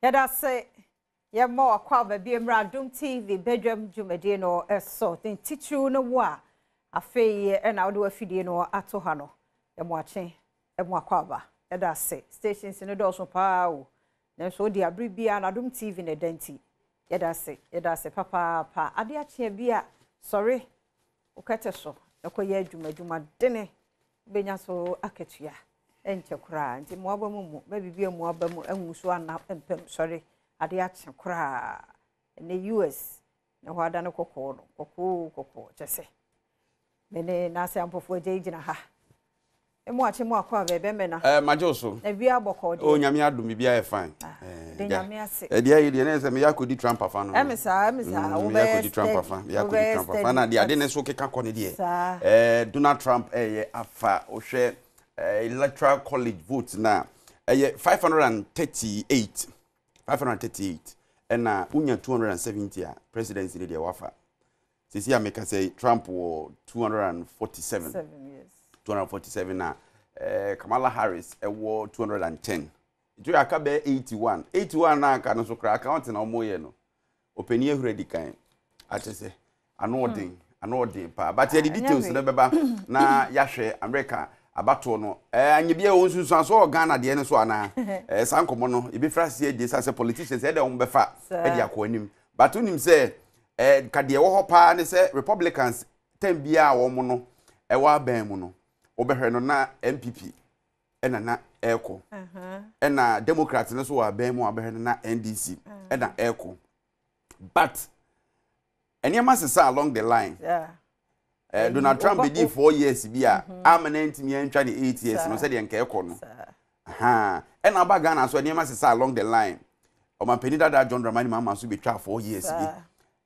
Yada say ya more kwa baby Adom TV Badwam dwumade no eso den titru no wo a afei e na wo afidie no ato ha no e mo achen e mo akwaba yada say stations no do so pa o na so di abri bia na Adom TV na danti yada say papa pa ade ache bia sorry o kete so e koye adwuma dene benya so aketua enche kura nti mo abamu ba bibia mo abamu anwuso ana empem sorry ade ache kura ne US na hwada no kokko chese mene na se ampofo agina ha emo ache mo akwa bebe me na majoso na bia bokko o nyame adum bia e fine de nyame ase e dia yede na se me yakodi Trump afa no emisa wo be yakodi Trump afa na de ade ne so keka kɔ ne de Donald Trump afa o hwɛ electoral college votes na 538 and unya 270 presidency in the wafa. Sisi America say Trump was 247. 247 na Kamala Harris was 210. It will akabe 81. 81 na kana so kra account na omoye no. Openi ehuredi kan. Ate say anodin pa. But the details na beba na yahwe America abato no anye bia wonsunsan so Ghana de ne so ana sankomo no e be frase de say politicians e de won be fa e de akoanim but unim say ka de wo hopa ne say Republicans tem bia wo mo no e wa ban mu no obehwe no na MPP e na eko e na Democrats ne so wa ban mu obehwe no na NDC e na eko but anyama say along the line Donald Trump be 4 years bia permanent me antwa ne 8 years no say de nka ekọ no e na ba Ghana so anyama say along the line o man penida da John Dramani mama so be twa 4 years bi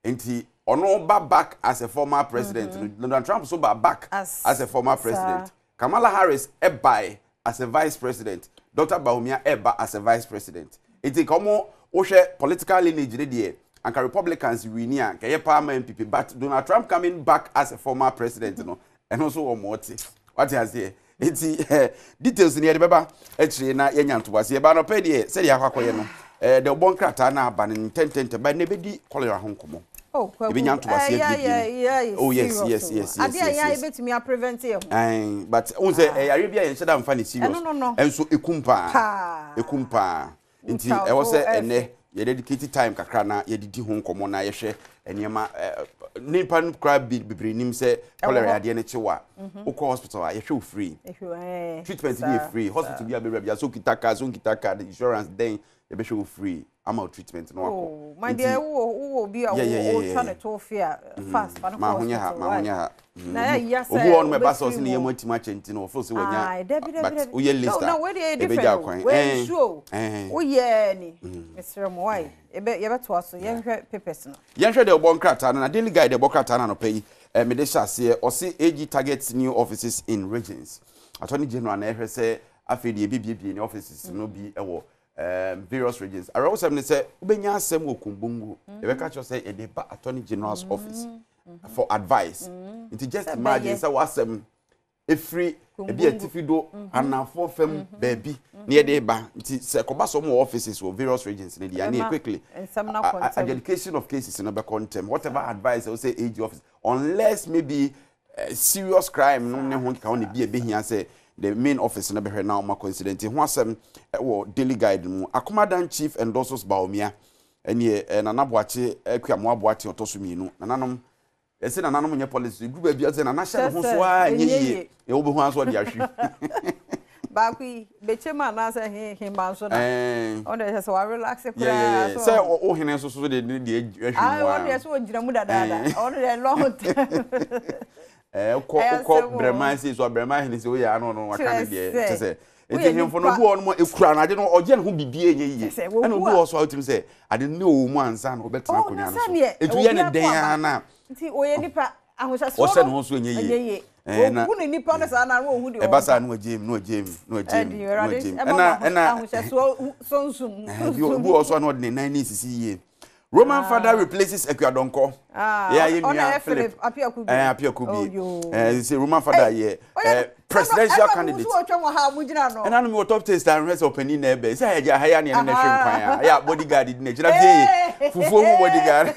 enti ono ba back as a former president Donald Trump so ba back as a former president Kamala Harris buy as a vice president Dr. Baumia ba as a vice president enti komo wo hwe political lineage de de and Republicans winia keye parliament MPP but Donald Trump coming back as a former president no and also one more what you say it's details in here beba actually na yenyanto wase ba no pe de se de akwakoye no the bon krata na aba ne tentente ba ne bedi kolera honkomo ebi nyanto wase bi oh yes ade ya ebetimi a prevent you but un say Arabia yen sheda mfa ne serious enso ekumpa nti e wo se ene ye dedicated time kakra na ye didi ho nkomo na ye hwe enema nipa nkra bibiri nim se cholera ade ne chewa ukọ hospital ye hwe free treatment be free hospital be abere so kitaka the insurance then ye be hwe free ama treatment no akọ my dear wo bi a wo tane to fear fast pa no ma honya na ya say obu on me ba so se ne ye matima chenti no fo se wonya but wo ye list no we dey different we show wo ye ni Mr. Moy ye be to aso ye hwe papers no ye hwe de obon krata na daily guide de bokrata na no pay me de hyase o se AG targets new offices in regions attorney general na hwe se afedi e bibie ni offices no bi ewo various regions. I also say ubenya asem okumbungu. Ebe ka cho say e dey ba attorney general's office for advice. It just imagine say wasem efri e bi atifido anafo fam baby na e dey ba. Nti say ko ba so mo offices for various regions na dey na quickly. Adjudication of cases na be contem. Whatever advice I say AG office unless maybe serious crime no ne ho ka on bi e be hia say the main office na be now ma coincident ho asem wo daily guide mu Akomadan chief endorses Baumia ene nanaboache akuamo aboache otosuminu nananom ese nananom nye policy group ba bia ze na national ho so a nye e wo be ho aso de ahwe ba ku bechema na se he ma so na on dey say wa relax kura so say o hene so de ahwe mu on dey so ojira mu dada on dey long ko brema si so brema hene si o ya no waka de de say enti hemfo no bu on mo ekura na de no oje ne ho bibie enye yiye ana obu o so outim say ade ne o mu ansa na obetena konya no so etu ye ne den ana nti oye nipa ahosha so o se no so enye yiye na ku ne nipa no sa na wo hu de e ba sa no agem ana ahosha so nsum obu o so na de nan ni sisi yiye Roman father replaces Ekwadonko. Yeah, Philip Say Roman father presidential candidate. And I'm more top taste and rest opening neighbor. Say I hire ni na hwempan. Ya bodyguard di na kira dey. Fufu bodyguard.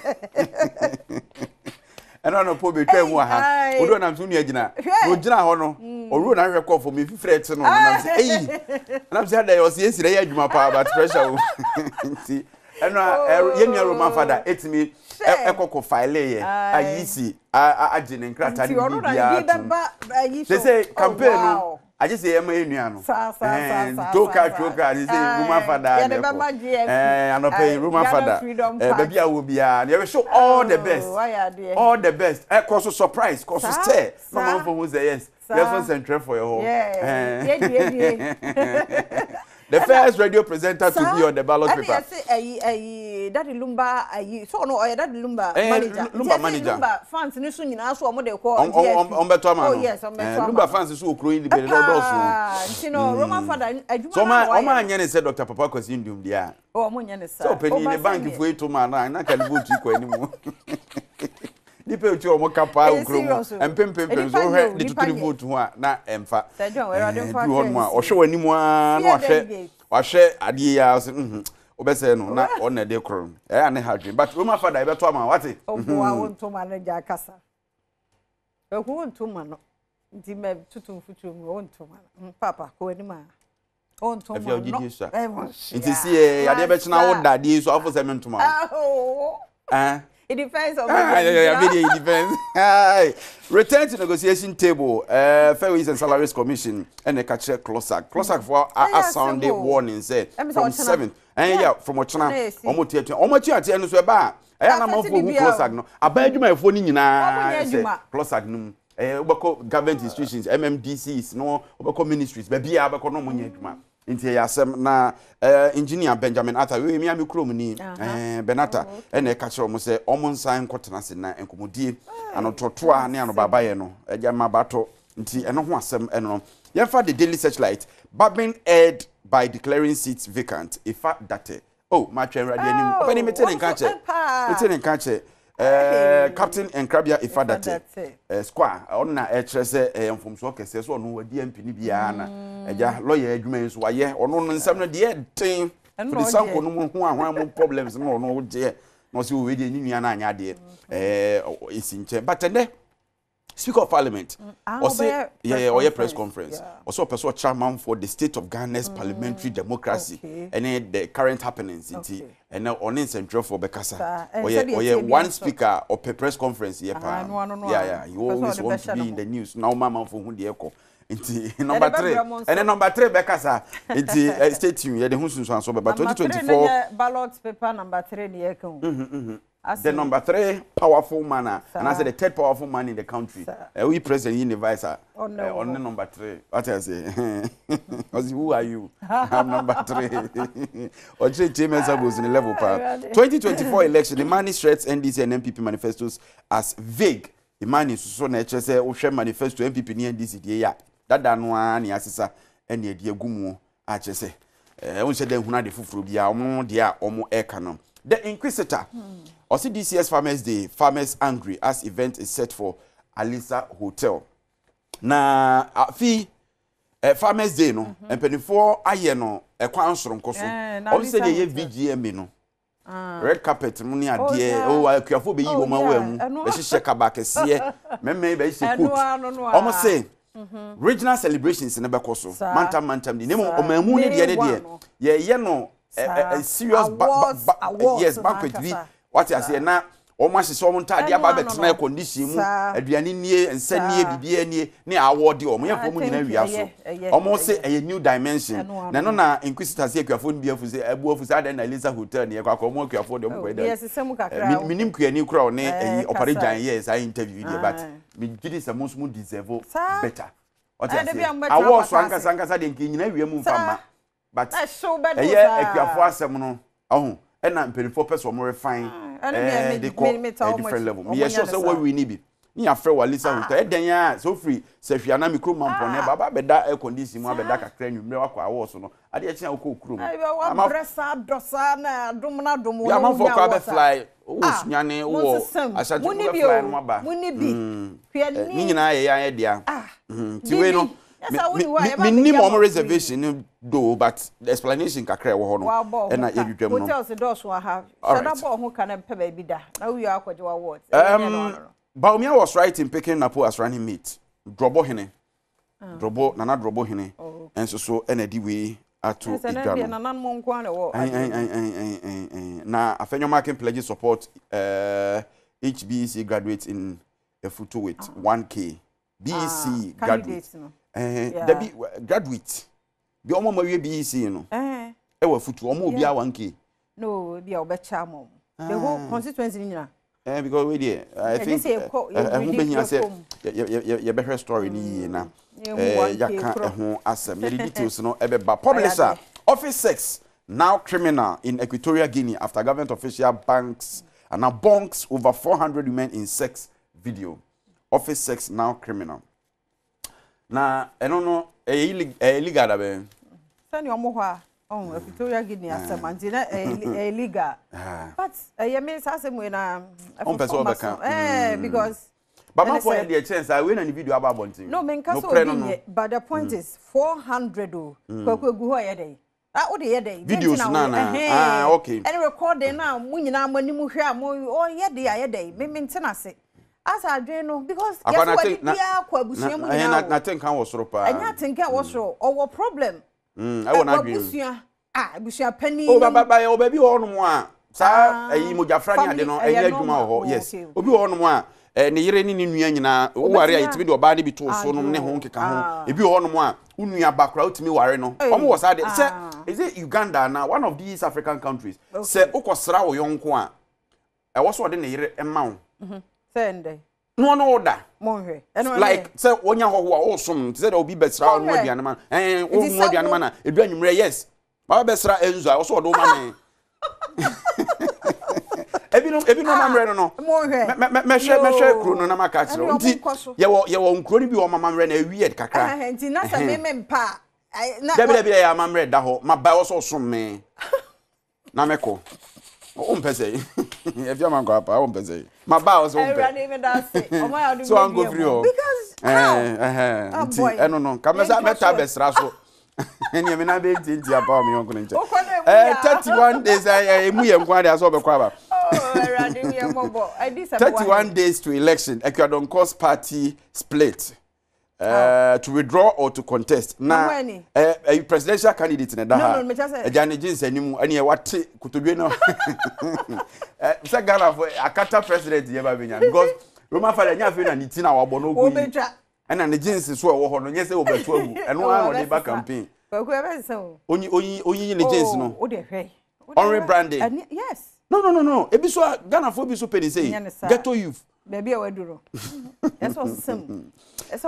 And on po betwe mu ha. Odo na so nu agina. No gina ho no. Oru na hwe for me fifret no. Na say eh. Na say that you see esi dey adwuma pa but pressure. See. And yemi Roman father etimi ekoko file ye ayisi agene nkrata di bia. They say campaign no I just say ema enua no. Toka they say Roman father. And pay Roman father. Baby a wo bia. They show all the best. All the best. Cause surprise, cause stay. No man for who say yes. Let's concentrate for your home. The first radio presenter to be on the ballot paper. Yes, Daddy Lumba, so no, Daddy Lumba manager. Lumba manager. Lumba fans ni so nyina so omo de call. On beto ma. Oh yes, on beto. Lumba fans so okro in the bed do so. No, Roman father adwuma. So ma anya ne say Dr. Papa Kwasi Ndum dia. Oh, mo nya ne sa. So penny the bank for to man na ka vote ko animu. Nipa otu omo kapa okro empempem so hwe the to vote ho a na emfa. Sir John, we radin fa. Du hon ma o hwe wanimu a na o hwe ade ya so obese no na on na de kro ane hadwen but Roman father e beto ama wate obo a wonto manager kasa e ku wonto ma no ndi me tutum futu mu wonto ma papa ko ani ma wonto ma no nti see ade be china wo dade so afo se mento ma it depends on it depends. Return to negotiation table. Fair Wages and Salaries Commission and the catcher Closac. Closac for a Sunday warning say from 7th. And yeah, from Ochana, almost here to almost here to so ba. I am not for Closac no. I buy you my phone in Closac no. Obako government institutions, MMDCs, no obako ministries, baby abako no money adwuma. Inti yasem na engineer Benjamin Arthur we mi amikrom ni Benata ene ka kire mo se omonsan kwotena se na enkomodie anototo a ne ano babaye no eja mabato nti eno ho asem eno yemfa the Daily Searchlight Badwam aired by declaring seats vacant ifa date oh ma twere rade anim opani metene nka che Captain Enkrabia Ifadate square on na ekire se enfomso kese so no wadi MP ni bia na eja lawyer adwuma nso waye ono no nsam no de ten for sanko no ho ahwan problems no no de no se we de nyua na anya de isinche but then Speaker of Parliament also or press conference also person chairman for the state of Ghana's parliamentary democracy and the current happenings and now on in central for Bekasa or one speaker or press conference you always want to be in the news now mama for who the echo number 3 and then number 3 Bekasa it's stay tuned the hunsun so but 2024 ballot paper number 3 the echo the number 3 powerful man and I said the third powerful man in the country. We president universal. On the number 3. What I say? Who are you? I'm number 3. Or James was in the level part. 2024 election, the money threats NDC and MPP manifestos as vague. The money so nature say o share manifesto MPP ni NDC die ya. That one ni asisa and ye die gumu a chese. Won say den huna de fufuru bia omo dia omo eka no. The Inquisitor. Also, DCS Farmers Day, farmers angry as event is set for Alisa Hotel. Na Farmers Day no, and 24 aye no, a kwansoro nkoso. Also dey VGM no. Red carpet money adie I kwafo be yi wo ma wa mu. Be hye kabakese, meme be hye coat. Almost say regional celebrations in Ebekoso. Mantam di nemo omamu ne de ye no a serious banquet bi what I say na o ma hye so mo ntade aba betena condition mu aduane nie ensanie bibia nie ne award o mo yefo mu nyina wia so o mo say a new dimension na no na Inquisitor say kwafo bi afu say abu afu say na Elisa Hotel ne kwakọ mo kwafo de mo kweda yes semu kakra minim kwani kura o ne opare jan yes I interview there but me gidi say mo deserve better what I say award so anka de nki nyina wia mu mfama but ekwafo asem no ohun na mpelifo person mo refine they call a different level me sure say what we need be ni afre walisa hotel eden ya so free sehwia na mikro mampone baba beda air condition mu abeda kakra nwumre wakwa awo so no ade e chia okọ okuro mu ama bresa dosa na adom na dom ya man for kwa be fly o sunyane wo asante ko be fly no maba muni bi ni nyina ye dia ti we no minimum on reservation do but the explanation kakra wo ho no e na edwedwam no hotels doors wa have shada bo ho kan pe ba bi da na we akwaje wa what Baumia was right in picking Napo as running mate. Drobo hene. Drobo nana drobo hene. And so energy way atu igano. Na afenyo marking pledges support HBC graduates in a photo with 1K. BEC graduates. Graduate. Bi omo mawie BEC no. E wa photo omo obi a 1K. No, bi obecha mom. The whole constituency nyina. Because we there, I think you better story ni na yaka asem ye details no ebeba publisher office 6 now criminal in Equatorial Guinea after government official banks and now bonks over 400 women in sex video. Office 6 now criminal. Na I don't know illegal da be. Sani omo hwa oh Equatorial Guinea asemanti na illegal. But you mean asem we na because but man for the chance I win any video about bonting. No men ka so but the point is 400 o kwakwegu ho ye dey. O de ye dey. Videos na okay. And recording na mu nyina manimu hwe am o ye dey ye dey. Me ntina se. As I do no because yes what dia kwa busua mu nyina. Na think kan wo soro pa. Anya think kan wo soro o problem. I wona dream. Busua busua pani. Oh baba obabi ho no mo a sa ayi mojafra ni ade no eya adwuma ho yes obi ho no mo a ne yire ni nua nyina wo ware a yitimi de oba ne bi to so no ne ho nkeka ho ebi ho no mo a unua bakra utimi ware no omo wo sa de say is it Uganda now one of these African countries say ukosra wo yonko a e wo so de ne yire ema wo sende no no order monhwe like say wonya ho ho a wo som say de obi besra wo no aduane ma wo no aduane ma na edu anwumre yes ba besra enzo a wo so do ma me ebi no mamre no me hwe kro no na maka kire nti ye wo nkro ni bi wo mamre na weird kakra nti na sa me mpa na debi ya mamre da ho maba wo so som me na meko o mpese e bia man ko apa o mpese maba wo so mpese so an go free o because nti eno no kamesa meta besra so eni me na be nti apa me yonko nche 31 days emu ye nkwa dia so be kwa ba 31 days to election Ecuador cause party split to withdraw or to contest na a presidential candidate na da ha Jane Jeans animu ene wate kutodwe no say Ghana for akata president ye ba benya because Roma father nya fe na niti na wabo no go ena ne Jeans so wo ho no nye se wo betu agu eno an o dey back campaign onyi ne Jeans no o dey hwe on rebranding yes no ebi so Ghana for bi so pedi say ghetto youth baby e waduro that's all sim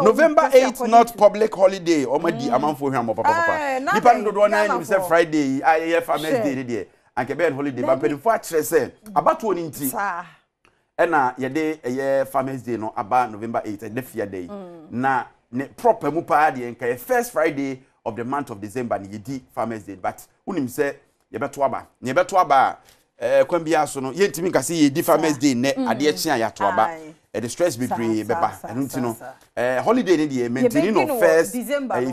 November 8th not public holiday omadi amanfo hwan papa nipa dodo na ni say Friday aye family day dey anke be holiday ba pedifo a kire say abato oni nti na ye de eye family day no aba November 8th the fear day na ne proper mu pa de enka first Friday of the month of December ni yedi family day but unim say ye beto aba kwambia so no yentimi ka say ye di farmers day ne ade echi a yato aba the stress be bree beba enti no holiday ne dey maintain no first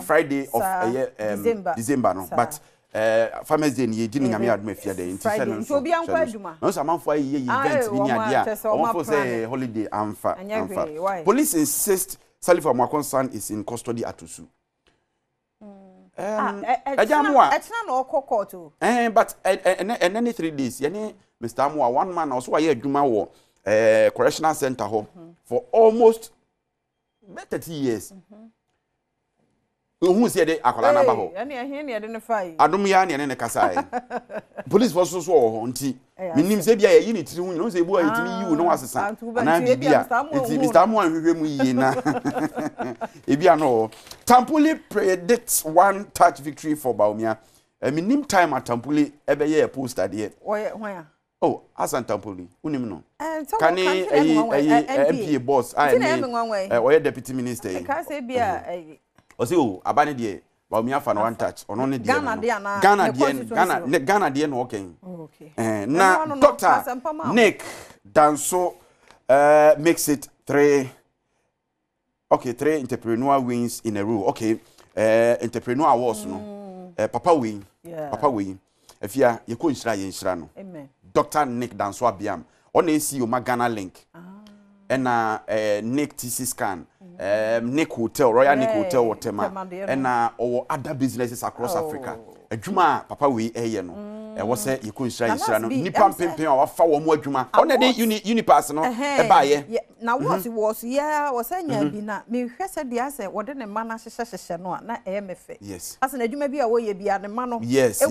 Friday of December no but farmers day ne ye di nyame adom afia day enti say no so obi anko aduma no so amanfo ayi event bi ni ade a omanfo say holiday amfa police insist Salifa Mwakonsan is in custody at Usu. Ejamwa etina no court o but and any 3 days yani Mr. Amwa one man also aye adwuma wo correctional center home for almost 30 years who say dey akola na ba ho yani ehia ne de ne fai adom ya ne kasa police force so ho nti minim se bia yi ne tiri hu no se ebu a yitimi yi wo no asesa na bibia nti Mr. Amwa hwehwe mu yi na ebia no Tampuli predicts one touch victory for Baumia minim time at Tampuli ebe ye poster there Oh, Hassan Tampoli. Unim no. Can MP boss. I am deputy minister. Can say be a abane de ba mi afa no one touch. Ono ne de. Ghana de no okay. Okay. Na Dr. Nick Danso makes it 3 entrepreneur wins in a row. Okay. Entrepreneur awards no. Papa win. Papa win. Efia ye ko nshira ye nshira no. Amen. Dr. Nick Danso Abiam. On AC o Ghana link. And Nick TC scan. Nick Hotel, Royal Nick Hotel Watema. And or other businesses across Africa. A Juma Papa we no. E wo say you could share no nipa pempem a wafa wo mo adwuma on the unipass no e ba ye na was was anya bi na me hwese dia say wo de ne ma na hyehyehye no na e mefe yes asa na adwuma bi a wo ye bia ne ma no yes na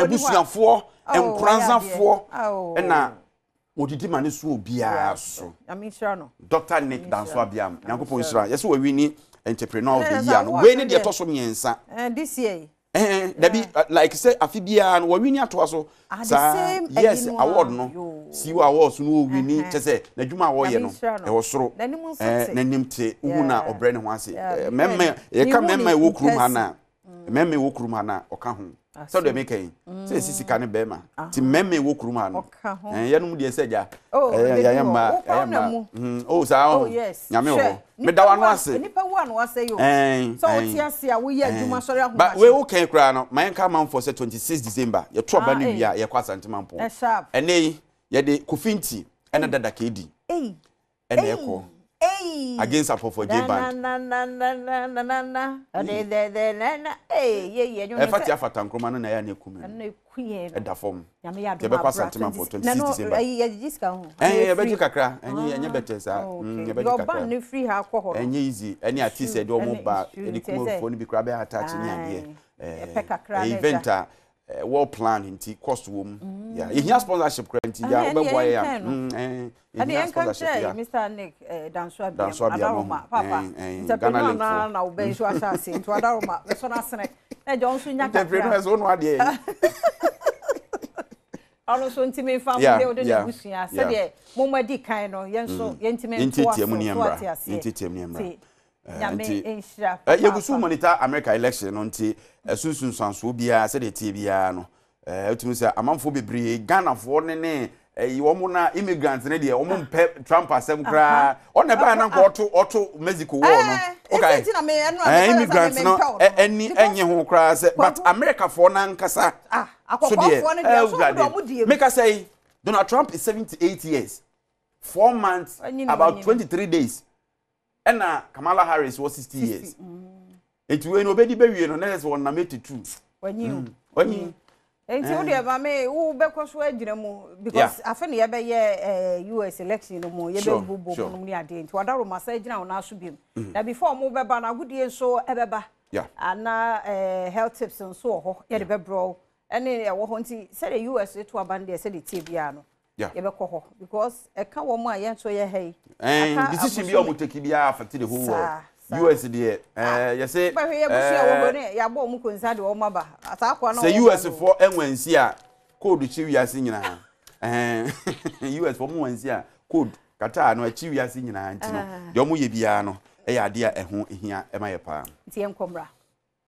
busuafo empranzafo na odidi mane so obia so I sure no Dr. Nick Danso Abiam yankopon shira yes we wini entrepreneur of the year no we ni de to so miensa this year Debbie, like say Afibia and we need to also yes, award no. See you awards no winning to say the Juma warrior no. I was so Nenimte Una or Brennan once. Member, you come member walk room hana. Member walk room hana or come. So they make say Sissy can bema. To member walk room hana. And Yanum dear said ya. Oh, oh, yes. Yamil. Me da one was nipa one was say you. So tiasia we ya dwuma sori ahoma. But we okay kra no, my come for say 26 December. Ye tro ba ni bia ye kwa santimampo. Ene ye de kofinti ene dada kedi. Ene eko. Against for J band. Na. E fati afata nkroma no na ya na ekume. Na ekuye. E da form. Ye be kwa santimampo 26 December. Ye jiska ho. Ye be kakra. Enye better sa. Ye be kakra. Go ban ni free ha akọ enye easy any artist e do mo ba e kuma phone bi kra be attach ni ade event well plan nti cost wo mu yeah he sponsorship kra nti ya obeboa ya he sponsorship ya Mr. Nick Danso Abiam papa entrepreneur na obe so asase nti adaroma so na sene e jo nso nya kakra entrepreneur so no ade Alo so ntime family de de busua se de momadi kan no yenso yentime ntoa so ntitiam ni emra yegusu monitor America election no nti sunsun sanso bia se de tie bia no etumi se amanfo bebre Ghana fo ne wo na immigrants ne de wo mpe Trump asem kra on na ba na auto Mexico war no okay immigrants no eni enye ho kra se but America fo na nkasa so de make us say Donald Trump is 78 years 4 months about 23 days and Kamala Harris was 60 years it we no be wie no next one na 82 when enti wo de ba me wo be kwaso agina mu because afene ye be ye US election no mu ye be bubo no mu ni ade enti wadaro masa agina wo na so biem na before mo be ba na gudie so ebeba ana health tips so ho ye de be bro ene wo ho nti say the US to abande say the tibia no ye be ko ho because e ka wo mu a ye so ye hey decision bi o mo take bia affect the whole world US there you say ba we busia wo ho ne ya bo mu konsa de wo maba atakwa na say US for enwansi a code chi wiase nyina US for mu wansi a code kata no chi wiase nyina ntino de o mu ye bia no e ya de a eho ehia e ma ye pa nti enkomra